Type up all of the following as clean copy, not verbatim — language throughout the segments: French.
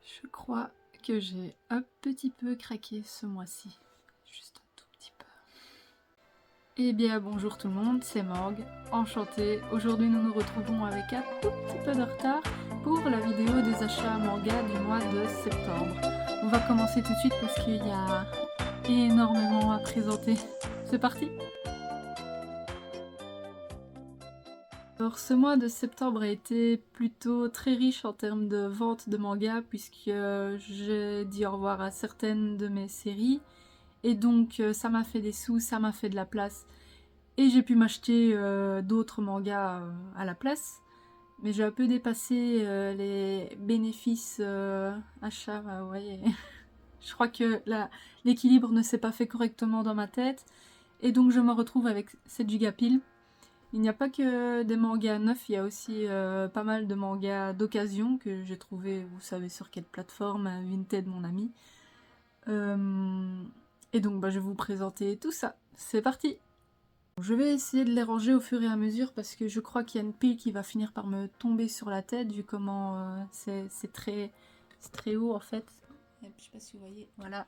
Je crois que j'ai un petit peu craqué ce mois-ci. Juste un tout petit peu. Eh bien bonjour tout le monde, c'est Morgue, enchantée. Aujourd'hui nous nous retrouvons avec un tout petit peu de retard pour la vidéo des achats manga du mois de septembre. On va commencer tout de suite parce qu'il y a énormément à présenter. C'est parti! Alors ce mois de septembre a été plutôt très riche en termes de vente de mangas puisque j'ai dit au revoir à certaines de mes séries et donc ça m'a fait des sous, ça m'a fait de la place et j'ai pu m'acheter d'autres mangas à la place. Mais j'ai un peu dépassé les bénéfices achats, vous voyez. Je crois que l'équilibre ne s'est pas fait correctement dans ma tête et donc je me retrouve avec 7 giga pile. Il n'y a pas que des mangas neufs, il y a aussi pas mal de mangas d'occasion que j'ai trouvé, vous savez sur quelle plateforme, Vinted mon ami. Et donc je vais vous présenter tout ça. C'est parti! Je vais essayer de les ranger au fur et à mesure parce que je crois qu'il y a une pile qui va finir par me tomber sur la tête vu comment c'est très haut en fait. Je sais pas si vous voyez, voilà.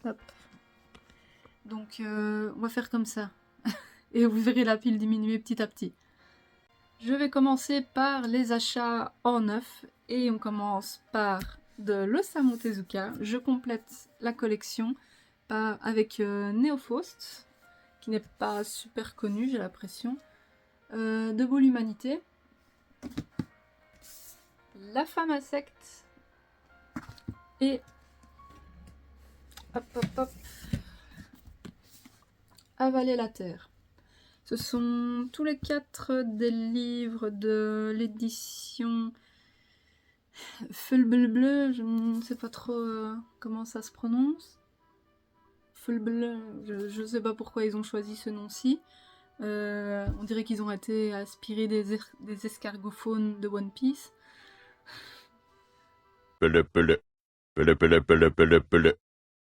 Hop. Donc on va faire comme ça. Et vous verrez la pile diminuer petit à petit. Je vais commencer par les achats en neuf et on commence par de l'Osamu Tezuka. Je complète la collection avec Neofaust, qui n'est pas super connu, j'ai l'impression. Debout l'humanité. La femme insecte. Et hop hop hop. Avaler la terre. Ce sont tous les 4 des livres de l'édition Fulbleu, je ne sais pas trop comment ça se prononce. Fulbleu, je ne sais pas pourquoi ils ont choisi ce nom-ci. On dirait qu'ils ont été inspirés des escargophones de One Piece.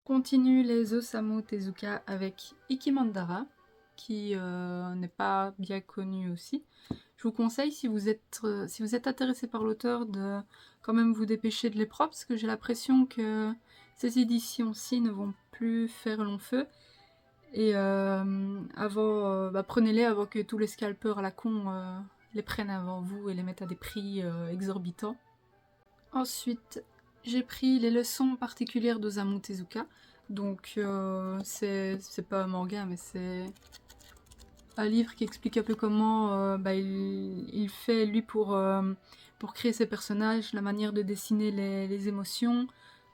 Continue les Osamu Tezuka avec Ikimandara, qui n'est pas bien connu aussi. Je vous conseille, si vous êtes intéressé par l'auteur, de quand même vous dépêcher de les prendre, parce que j'ai l'impression que ces éditions-ci ne vont plus faire long feu. Et prenez-les avant que tous les scalpers à la con les prennent avant vous et les mettent à des prix exorbitants. Ensuite, j'ai pris les leçons particulières d'Osamu Tezuka. Donc c'est pas un manga, mais c'est un livre qui explique un peu comment il fait lui pour créer ses personnages, la manière de dessiner les émotions,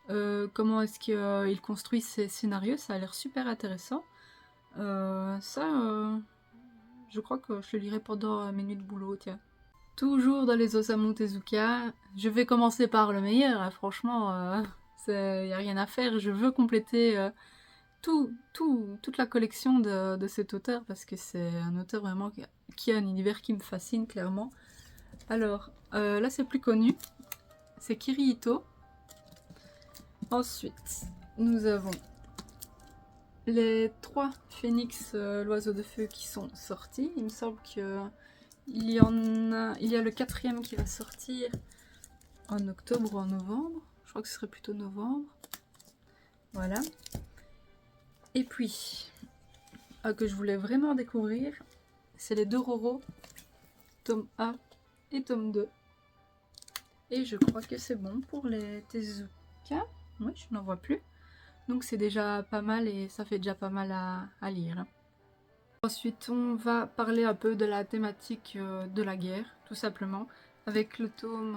comment est-ce qu'il construit ses scénarios. Ça a l'air super intéressant. Je crois que je le lirai pendant mes nuits de boulot, tiens. Toujours dans les Osamu Tezuka, je vais commencer par le meilleur, hein, franchement, y a rien à faire. Je veux compléter toute la collection de cet auteur parce que c'est un auteur vraiment qui a un univers qui me fascine clairement. Alors, là c'est plus connu, c'est Kirihito. Ensuite, nous avons les 3 Phénix, l'oiseau de feu qui sont sortis. Il me semble que il y a le 4e qui va sortir en octobre ou en novembre. Je crois que ce serait plutôt novembre. Voilà. Et puis, que je voulais vraiment découvrir, c'est les Dororo, tome 1 et tome 2. Et je crois que c'est bon pour les Tezuka. Oui, je n'en vois plus. Donc c'est déjà pas mal et ça fait déjà pas mal à lire. Ensuite, on va parler un peu de la thématique de la guerre, tout simplement, avec le tome,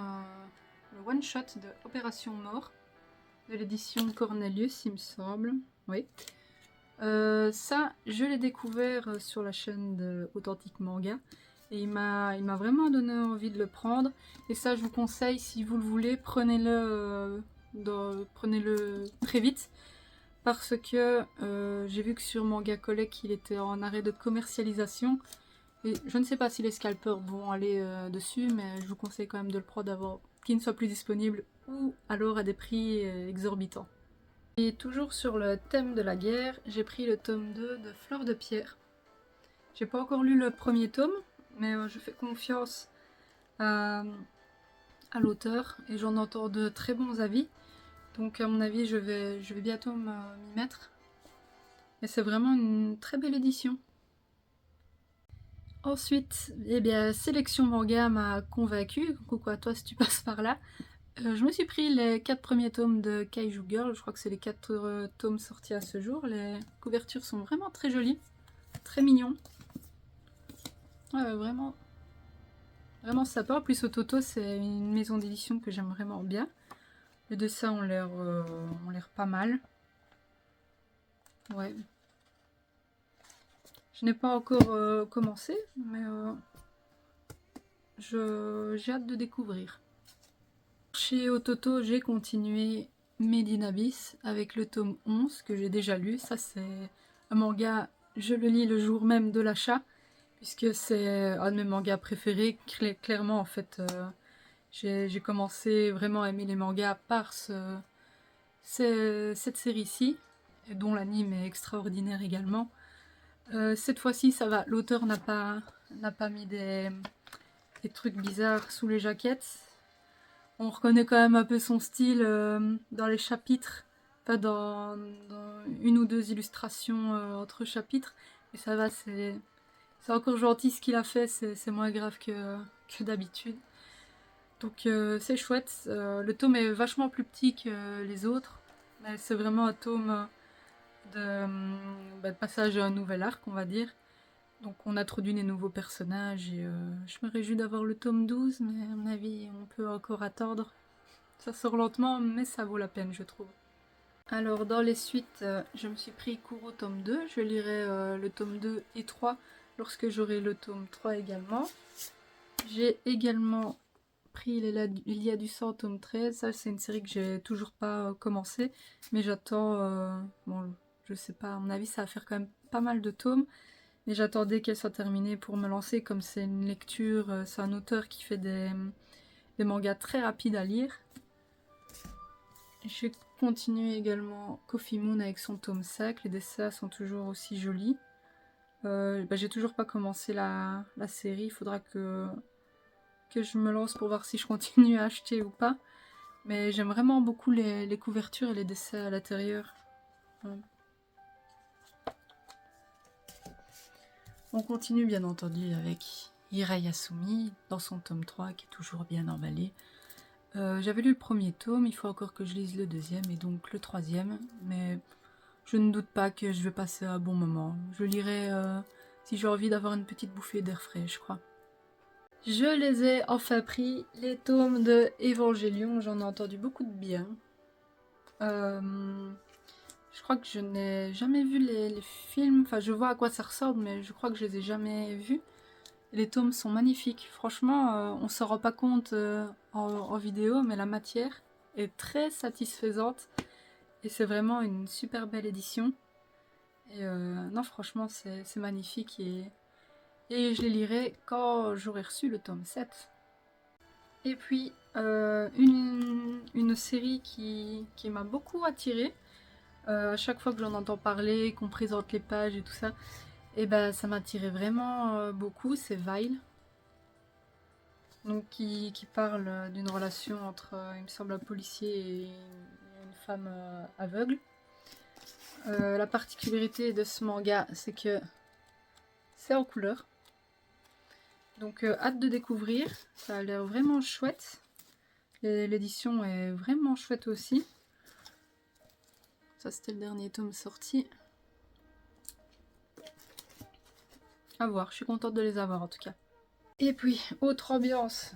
le one-shot de Opération Mort, de l'édition Cornelius, il me semble. Oui. Ça, je l'ai découvert sur la chaîne de Authentique Manga, et il m'a vraiment donné envie de le prendre. Et ça, je vous conseille, si vous le voulez, prenez-le très vite. Parce que j'ai vu que sur Manga Collect il était en arrêt de commercialisation. Et je ne sais pas si les scalpers vont aller dessus, mais je vous conseille quand même de le prendre avant qu'il ne soit plus disponible ou alors à des prix exorbitants. Et toujours sur le thème de la guerre, j'ai pris le tome 2 de Fleur de Pierre. J'ai pas encore lu le premier tome, mais je fais confiance à à l'auteur et j'en entends de très bons avis. Donc à mon avis, je vais bientôt m'y mettre. Et c'est vraiment une très belle édition. Ensuite, eh bien, Sélection Manga m'a convaincue. Coucou à toi si tu passes par là. Je me suis pris les 4 premiers tomes de Kaiju Girl. Je crois que c'est les 4 tomes sortis à ce jour. Les couvertures sont vraiment très jolies, très mignons. Ouais, vraiment, vraiment sympa. En plus, Ototo, c'est une maison d'édition que j'aime vraiment bien. Les dessins ont l'air pas mal. Ouais. Je n'ai pas encore commencé, mais j'ai hâte de découvrir. Chez Ototo, j'ai continué Made in Abyss avec le tome 11 que j'ai déjà lu. Ça, c'est un manga, je le lis le jour même de l'achat, puisque c'est un de mes mangas préférés. Clairement, en fait, j'ai commencé vraiment à aimer les mangas par cette série-ci, dont l'anime est extraordinaire également. Cette fois-ci, ça va. L'auteur n'a pas mis des trucs bizarres sous les jaquettes. On reconnaît quand même un peu son style dans les chapitres, enfin dans une ou deux illustrations entre chapitres. Et ça va, c'est encore gentil ce qu'il a fait, c'est moins grave que d'habitude. Donc c'est chouette. Le tome est vachement plus petit que les autres, mais c'est vraiment un tome de passage à un nouvel arc, on va dire. Donc on introduit des nouveaux personnages et je me réjouis d'avoir le tome 12, mais à mon avis on peut encore attendre. Ça sort lentement, mais ça vaut la peine, je trouve. Alors, dans les suites, je me suis pris Kuro tome 2. Je lirai le tome 2 et 3 lorsque j'aurai le tome 3 également. J'ai également pris Il y a du sang tome 13. Ça, c'est une série que j'ai toujours pas commencé, mais j'attends. Bon, je sais pas, à mon avis, ça va faire quand même pas mal de tomes. Mais j'attendais qu'elle soit terminée pour me lancer, comme c'est une lecture, c'est un auteur qui fait des mangas très rapides à lire. J'ai continué également Coffee Moon avec son tome 5, les dessins sont toujours aussi jolis. J'ai toujours pas commencé la série, il faudra que je me lance pour voir si je continue à acheter ou pas. Mais j'aime vraiment beaucoup les couvertures et les dessins à l'intérieur. Ouais. On continue bien entendu avec Hirayasumi dans son tome 3 qui est toujours bien emballé. J'avais lu le premier tome, il faut encore que je lise le deuxième et donc le troisième, mais je ne doute pas que je vais passer un bon moment. Je lirai si j'ai envie d'avoir une petite bouffée d'air frais, je crois. Je les ai enfin pris, les tomes de Evangelion, j'en ai entendu beaucoup de bien. Je crois que je n'ai jamais vu les films, enfin je vois à quoi ça ressemble, mais je crois que je les ai jamais vus. Les tomes sont magnifiques, franchement, on s'en rend pas compte en vidéo, mais la matière est très satisfaisante et c'est vraiment une super belle édition. Et non, franchement, c'est magnifique et je les lirai quand j'aurai reçu le tome 7. Et puis, une série qui m'a beaucoup attirée. À chaque fois que j'en entends parler, qu'on présente les pages et tout ça, et ben ça m'attirait vraiment beaucoup, c'est Vile. Donc qui parle d'une relation entre, il me semble, un policier et une femme aveugle. La particularité de ce manga, c'est que c'est en couleur. Donc hâte de découvrir, ça a l'air vraiment chouette. L'édition est vraiment chouette aussi. Ça c'était le dernier tome sorti. À voir, je suis contente de les avoir en tout cas. Et puis, autre ambiance,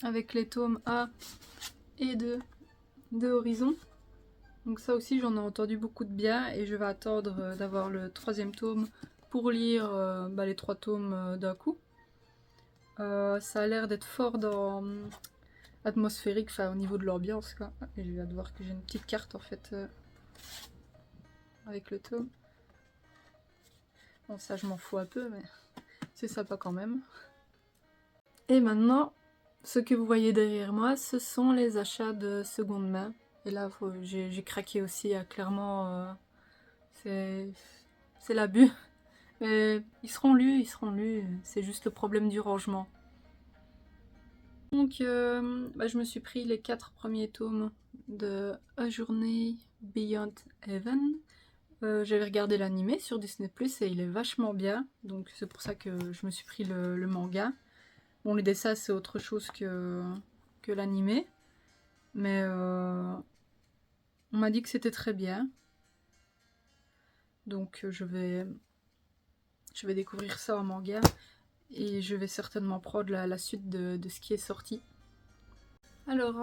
avec les tomes A et 2 de Horizon. Donc ça aussi j'en ai entendu beaucoup de bien et je vais attendre d'avoir le troisième tome pour lire les 3 tomes d'un coup. Ça a l'air d'être fort dans atmosphérique, enfin au niveau de l'ambiance quoi. Et je viens de voir que j'ai une petite carte en fait avec le tome. Bon ça je m'en fous un peu mais c'est sympa quand même. Et maintenant, ce que vous voyez derrière moi, ce sont les achats de seconde main. Et là j'ai craqué aussi, clairement c'est l'abus. Mais ils seront lus, c'est juste le problème du rangement. Donc je me suis pris les 4 premiers tomes de A Journey Beyond Heaven. J'avais regardé l'animé sur Disney Plus et il est vachement bien, donc c'est pour ça que je me suis pris le manga. Bon, les dessins c'est autre chose que l'animé, mais on m'a dit que c'était très bien, donc je vais découvrir ça en manga et je vais certainement prendre la suite de ce qui est sorti. Alors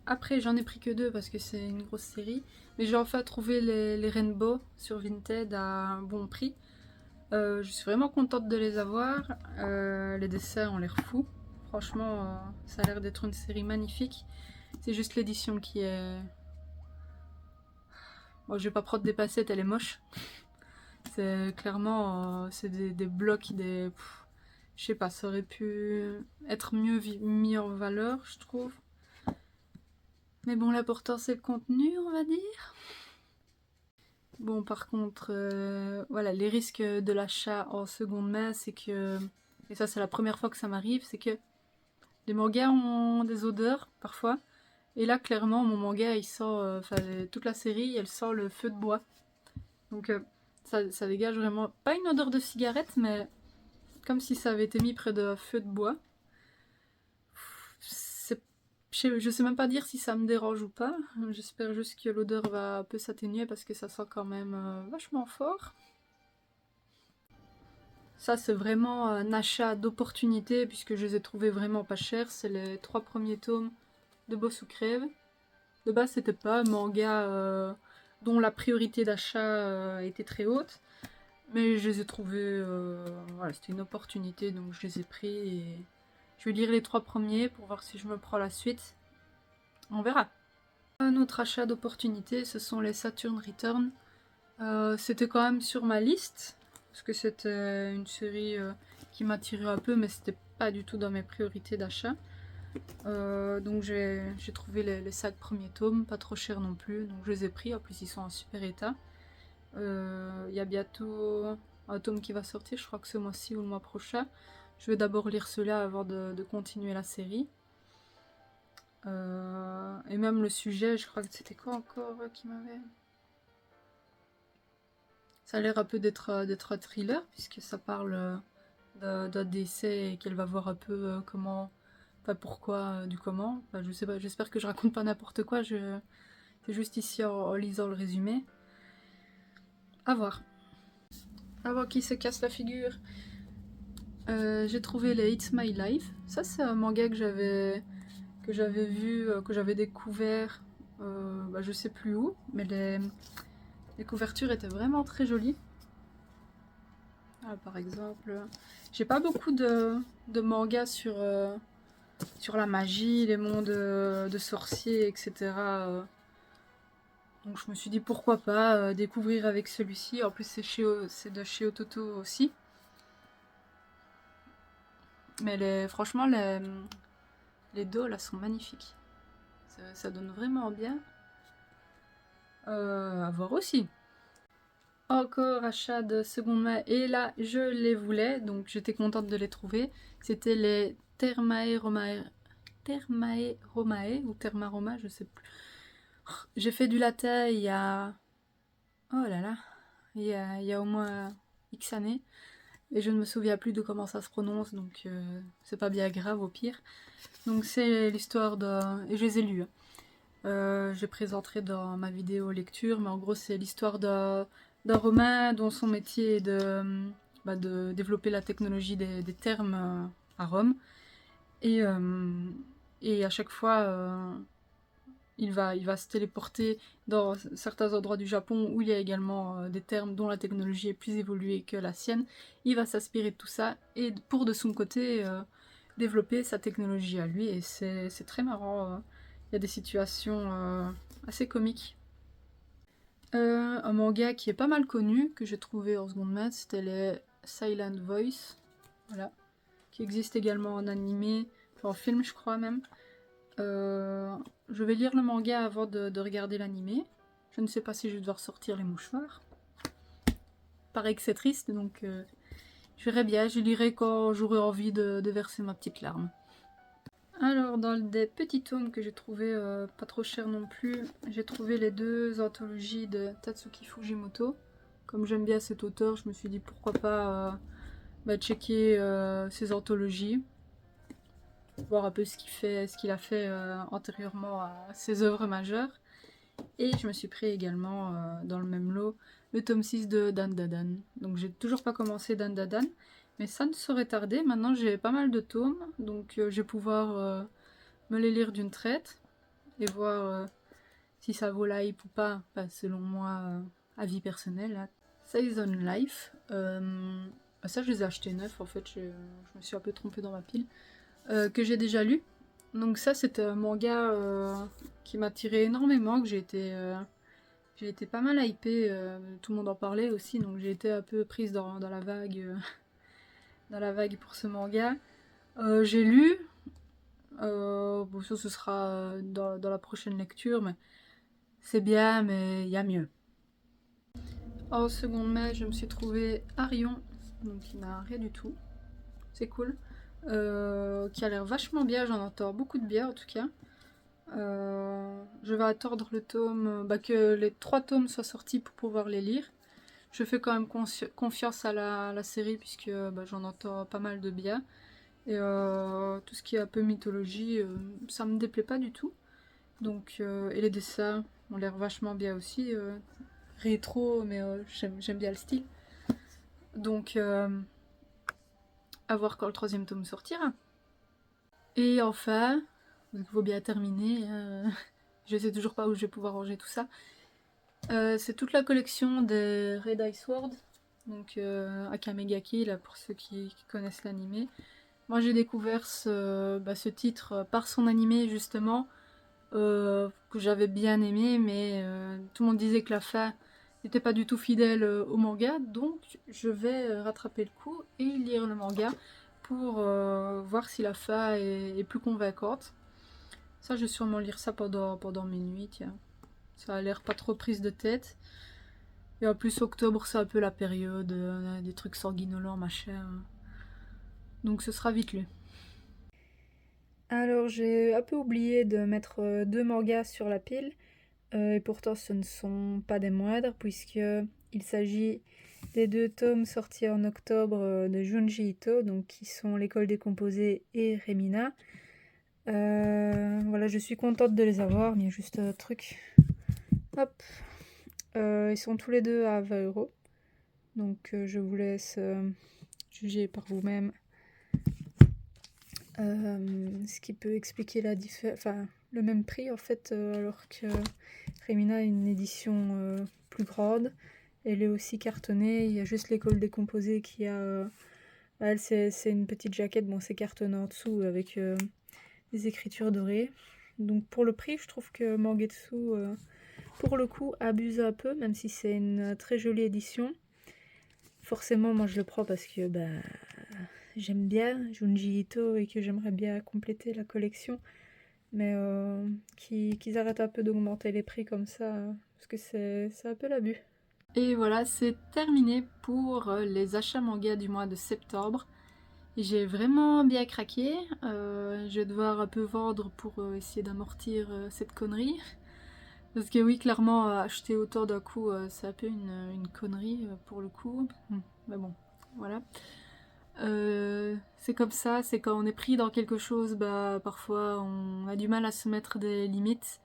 après j'en ai pris que 2 parce que c'est une grosse série, mais j'ai enfin trouvé les Rainbow sur Vinted à un bon prix. Je suis vraiment contente de les avoir. Les dessins ont l'air fous. Franchement, ça a l'air d'être une série magnifique. C'est juste l'édition qui est... Bon, je vais pas prendre des passettes, elle est moche. C'est clairement... c'est des blocs, je sais pas, ça aurait pu être mieux mis en valeur, je trouve. Mais bon, l'important c'est le contenu, on va dire. Bon, par contre, voilà, les risques de l'achat en seconde main, c'est que... Et ça, c'est la première fois que ça m'arrive, c'est que les mangas ont des odeurs, parfois. Et là, clairement, mon manga, il sent... Enfin, toute la série, elle sent le feu de bois. Donc, ça dégage vraiment... Pas une odeur de cigarette, mais comme si ça avait été mis près d'un feu de bois. Je sais même pas dire si ça me dérange ou pas. J'espère juste que l'odeur va un peu s'atténuer parce que ça sent quand même vachement fort. Ça, c'est vraiment un achat d'opportunité puisque je les ai trouvés vraiment pas chers. C'est les 3 premiers tomes de Boss ou Crève. De base, c'était pas un manga dont la priorité d'achat était très haute. Mais je les ai trouvés... voilà, c'était une opportunité, donc je les ai pris et... Je vais lire les 3 premiers pour voir si je me prends la suite. On verra. Un autre achat d'opportunité, ce sont les Saturn Return. C'était quand même sur ma liste, parce que c'était une série qui m'attirait un peu, mais c'était pas du tout dans mes priorités d'achat. Donc j'ai trouvé les 5 premiers tomes, pas trop chers non plus, donc je les ai pris, en plus ils sont en super état. Il y a bientôt un tome qui va sortir, je crois que ce mois-ci ou le mois prochain. Je vais d'abord lire cela avant de continuer la série. Et même le sujet, je crois que c'était quoi encore qui m'avait... Ça a l'air un peu d'être un thriller, puisque ça parle d'un décès et qu'elle va voir un peu comment... Enfin, pourquoi, du comment. Enfin, je sais pas, j'espère que je raconte pas n'importe quoi, c'est juste ici en lisant le résumé. À voir. Avant qu'il se casse la figure. J'ai trouvé les It's My Life. Ça, c'est un manga que j'avais vu, que j'avais découvert, je sais plus où, mais les couvertures étaient vraiment très jolies. Ah, par exemple, j'ai pas beaucoup de mangas sur la magie, les mondes de sorciers, etc. Donc je me suis dit pourquoi pas découvrir avec celui-ci. En plus c'est de chez Ototo aussi. Mais franchement les dos là sont magnifiques. Ça donne vraiment bien. À voir aussi. Encore achat de seconde main et là je les voulais donc j'étais contente de les trouver. C'était les Thermae Romae ou Thermaroma, je sais plus. J'ai fait du latin il y a... Oh là là, il y a au moins X années. Et je ne me souviens plus de comment ça se prononce, donc c'est pas bien grave au pire. Donc c'est l'histoire de... Et je les ai lus. Je présenterai dans ma vidéo lecture, mais en gros c'est l'histoire d'un Romain dont son métier est de développer la technologie des thermes à Rome. Et à chaque fois, il va se téléporter dans certains endroits du Japon où il y a également des thermes dont la technologie est plus évoluée que la sienne. Il va s'inspirer de tout ça et pour de son côté développer sa technologie à lui. Et c'est très marrant. Il y a des situations assez comiques. Un manga qui est pas mal connu, que j'ai trouvé en seconde main, c'était les Silent Voice. Voilà. Qui existe également en animé, enfin en film je crois même. Je vais lire le manga avant de regarder l'animé. Je ne sais pas si je vais devoir sortir les mouchoirs. Pareil que c'est triste, donc je verrai bien. Je lirai quand j'aurai envie de verser ma petite larme. Alors, dans des petits tomes que j'ai trouvé pas trop cher non plus, j'ai trouvé les 2 anthologies de Tatsuki Fujimoto. Comme j'aime bien cet auteur, je me suis dit pourquoi pas checker ses anthologies, voir un peu ce qu'il a fait antérieurement à ses œuvres majeures. Et je me suis pris également dans le même lot le tome 6 de Dan Dadan. Donc j'ai toujours pas commencé Dan Dadan, mais ça ne saurait tarder. Maintenant j'ai pas mal de tomes, donc je vais pouvoir me les lire d'une traite et voir si ça vaut l'hype ou pas, selon moi, avis personnel. Là. Saison Life, ça je les ai achetés neufs en fait, je me suis un peu trompée dans ma pile, que j'ai déjà lu. Donc ça c'était un manga qui m'a tiré énormément, que j'ai été pas mal hypée, tout le monde en parlait aussi, donc j'ai été un peu prise dans la vague dans la vague pour ce manga. J'ai lu, bon ça ce sera dans la prochaine lecture, mais c'est bien, mais il y a mieux. En seconde mai, je me suis trouvé Arion, donc il n'a rien du tout, c'est cool, qui a l'air vachement bien, j'en entends beaucoup de bien en tout cas. Je vais attendre le tome, que les 3 tomes soient sortis pour pouvoir les lire. Je fais quand même confiance à la série puisque j'en entends pas mal de bien. Et tout ce qui est un peu mythologie, ça me déplaît pas du tout. Donc, et les dessins ont l'air vachement bien aussi. Rétro, mais j'aime bien le style. Donc, à voir quand le 3e tome sortira. Et enfin, il faut bien terminer. Je sais toujours pas où je vais pouvoir ranger tout ça. C'est toute la collection des Red Ice Sword, donc Akamegaki, là pour ceux qui connaissent l'animé. Moi j'ai découvert ce titre par son animé justement, que j'avais bien aimé, mais tout le monde disait que la fin n'était pas du tout fidèle au manga, donc je vais rattraper le coup et lire le manga pour voir si la fin est plus convaincante. Ça, je vais sûrement lire ça pendant mes nuits, tiens. Ça a l'air pas trop prise de tête. Et en plus, octobre, c'est un peu la période des trucs sanguinolents, machin. Donc ce sera vite lu. Alors, j'ai un peu oublié de mettre 2 mangas sur la pile. Et pourtant, ce ne sont pas des moindres, puisque il s'agit des 2 tomes sortis en octobre de Junji Ito, donc qui sont L'école des composés et Remina. Voilà, je suis contente de les avoir, mais il y a juste un truc. Hop. Ils sont tous les 2 à 20 €. Donc je vous laisse juger par vous-même ce qui peut expliquer la le même prix en fait, alors que Remina a une édition plus grande. Elle est aussi cartonnée, il y a juste l'école des composés qui a... elle, c'est une petite jaquette, bon c'est cartonné en dessous avec des écritures dorées. Donc pour le prix, je trouve que Mangetsu, pour le coup, abuse un peu, même si c'est une très jolie édition. Forcément, moi je le prends parce que j'aime bien Junji Ito et que j'aimerais bien compléter la collection. Mais qu'ils arrêtent un peu d'augmenter les prix comme ça, parce que c'est un peu l'abus. Et voilà, c'est terminé pour les achats manga du mois de septembre. J'ai vraiment bien craqué. Je vais devoir un peu vendre pour essayer d'amortir cette connerie. Parce que oui, clairement, acheter autant d'un coup, c'est un peu une connerie pour le coup. Mais bon, voilà. C'est comme ça, c'est quand on est pris dans quelque chose, parfois on a du mal à se mettre des limites.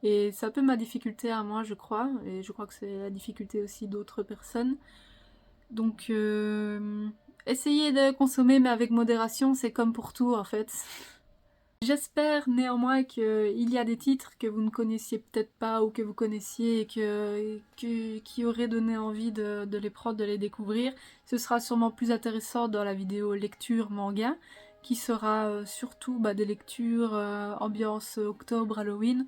Et c'est un peu ma difficulté à moi, je crois. Et je crois que c'est la difficulté aussi d'autres personnes. Donc, essayez de consommer, mais avec modération, c'est comme pour tout en fait. J'espère néanmoins qu'il y a des titres que vous ne connaissiez peut-être pas ou que vous connaissiez et qui auraient donné envie de les prendre, de les découvrir. Ce sera sûrement plus intéressant dans la vidéo lecture manga, qui sera surtout des lectures ambiance octobre, Halloween.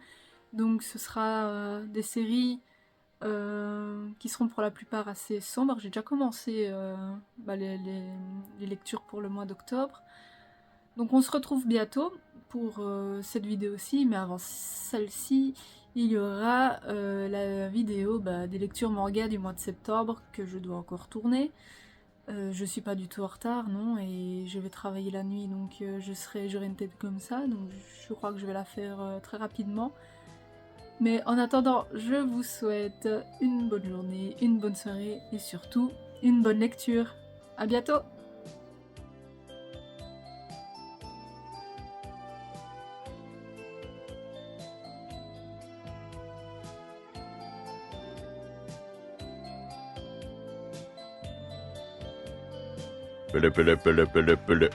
Donc ce sera des séries qui seront pour la plupart assez sombres. J'ai déjà commencé les lectures pour le mois d'octobre. Donc on se retrouve bientôt pour cette vidéo-ci, mais avant celle-ci, il y aura la vidéo des lectures manga du mois de septembre que je dois encore tourner. Je suis pas du tout en retard, non, et je vais travailler la nuit, donc j'aurai une tête comme ça, donc je crois que je vais la faire très rapidement. Mais en attendant, je vous souhaite une bonne journée, une bonne soirée et surtout une bonne lecture. À bientôt! Pele, pele, pele, pele, pele.